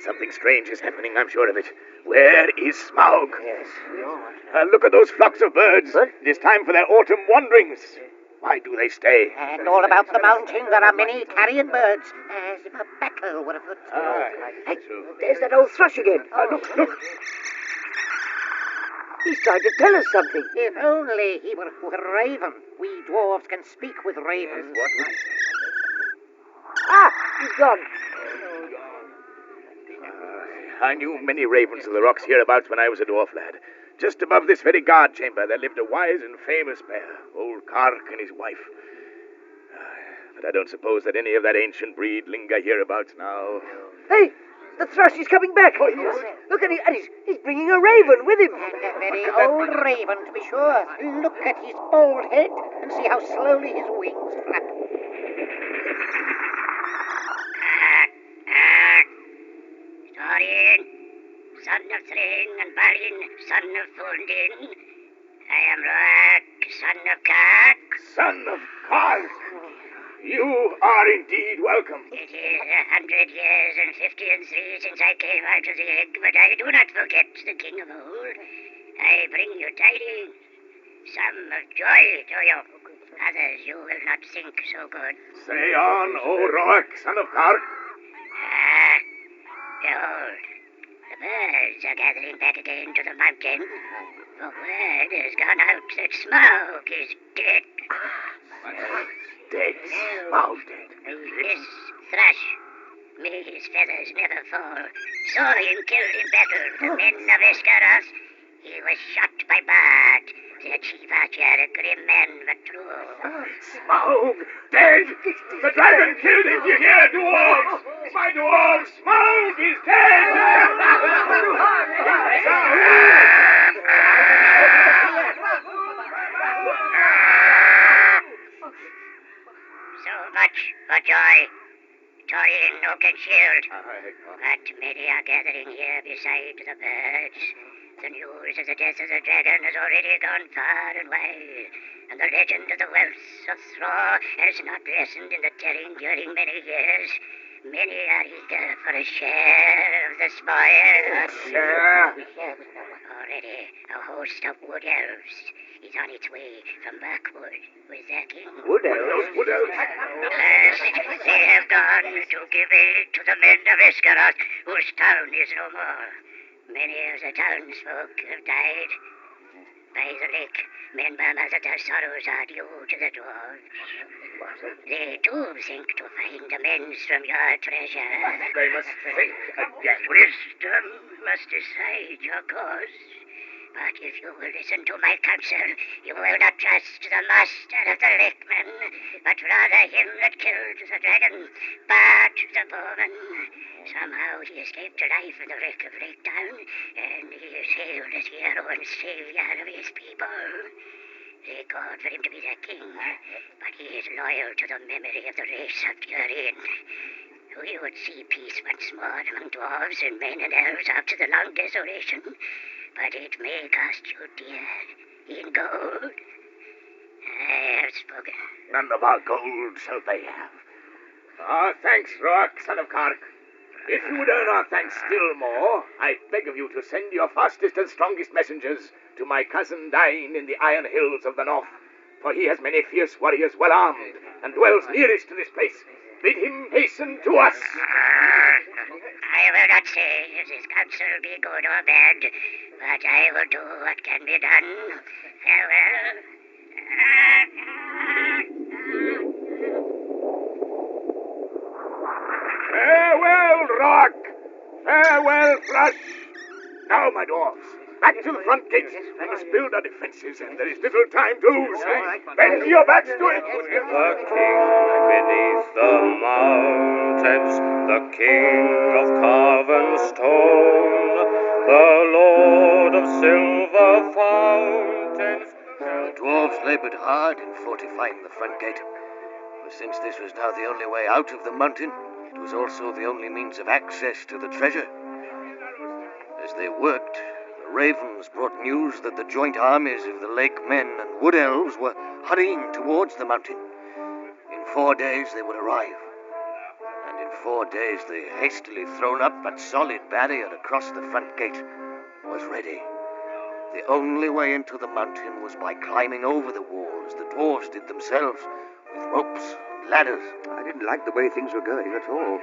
Something strange is happening, I'm sure of it. Where is Smaug? Yes, we are. Look at those flocks of birds. What? It is time for their autumn wanderings. Why do they stay? And all about the mountain there are many carrion birds, as if a battle were afoot. Hey, there's that old thrush again. Look. He's trying to tell us something. If only he were a raven. We dwarves can speak with ravens. Ah, he's gone. I knew many ravens of the rocks hereabouts when I was a dwarf lad. Just above this very guard chamber there lived a wise and famous pair, old Kark and his wife. But I don't suppose that any of that ancient breed linger hereabouts now. Hey, the thrush is coming back. Oh, yes. Look at him, and he's bringing a raven with him. And a very old raven, to be sure. Look at his bald head, and see how slowly his wings flap. Thorin, son of Thrin and Balin, son of Fundin. I am Roak, son of Kark. Son of Kark! You are indeed welcome. It is 100 years and 53 since I came out of the egg, but I do not forget the king of old. I bring you tidings, some of joy to you, others you will not think so good. Say on, O Roak, son of Kark. Behold, the birds are gathering back again to the mountain. The word has gone out that Smaug is dead. Dead? Smaug dead? This thrush, may his feathers never fall, saw him killed in battle with the men of Escaroth. He was shot by Bard, the chief archer, a grim man but true. Smaug dead! The dragon killed him, you hear, dwarves! My dwarves, Smaug is dead! So much for joy. Thorin Oaken Shield. But many are gathering here beside the birds. The news of the death of the dragon has already gone far and wide, and the legend of the wealth of Thraw has not lessened in the telling during many years. Many are eager for a share of the spoil. Already a host of wood elves is on its way from Backwood with their king. Wood elves? Wood elves? They have gone to give aid to the men of Escaroth, whose town is no more. Many of the townsfolk have died. By the lake, men murmur that their sorrows are due to the dwarves. They too think to find amends from your treasure. They must think again. Wisdom must decide your cause. But if you will listen to my counsel, you will not trust the master of the lakemen, but rather him that killed the dragon, Bart the bowman. Somehow he escaped to life in the wreck of Lake Town, and he is hailed as hero and savior of his people. They called for him to be their king, but he is loyal to the memory of the race of Durin. We would see peace once more among dwarves and men and elves after the long desolation, but it may cost you dear in gold. I have spoken. None of our gold shall they have. Thanks, Roak, son of Kark. If you would earn our thanks still more, I beg of you to send your fastest and strongest messengers to my cousin Dain in the Iron Hills of the North, for he has many fierce warriors well armed, and dwells nearest to this place. Bid him hasten to us. I will not say if this counsel be good or bad, but I will do what can be done. Farewell. Farewell, Rock! Farewell, Thrush! Now, my dwarfs, back to the front gate. We must build our defenses, and there is little time to lose. Bend your backs to it! The king beneath the mountains, the king of carven stone, the lord of silver fountains. The dwarves labored hard in fortifying the front gate. For since this was now the only way out of the mountain, it was also the only means of access to the treasure. As they worked, the ravens brought news that the joint armies of the lake men and wood elves were hurrying towards the mountain. In 4 days they would arrive, and in 4 days, the hastily thrown up but solid barrier across the front gate was ready. The only way into the mountain was by climbing over the wall, as the dwarves did themselves, with ropes and ladders. I didn't like the way things were going at all.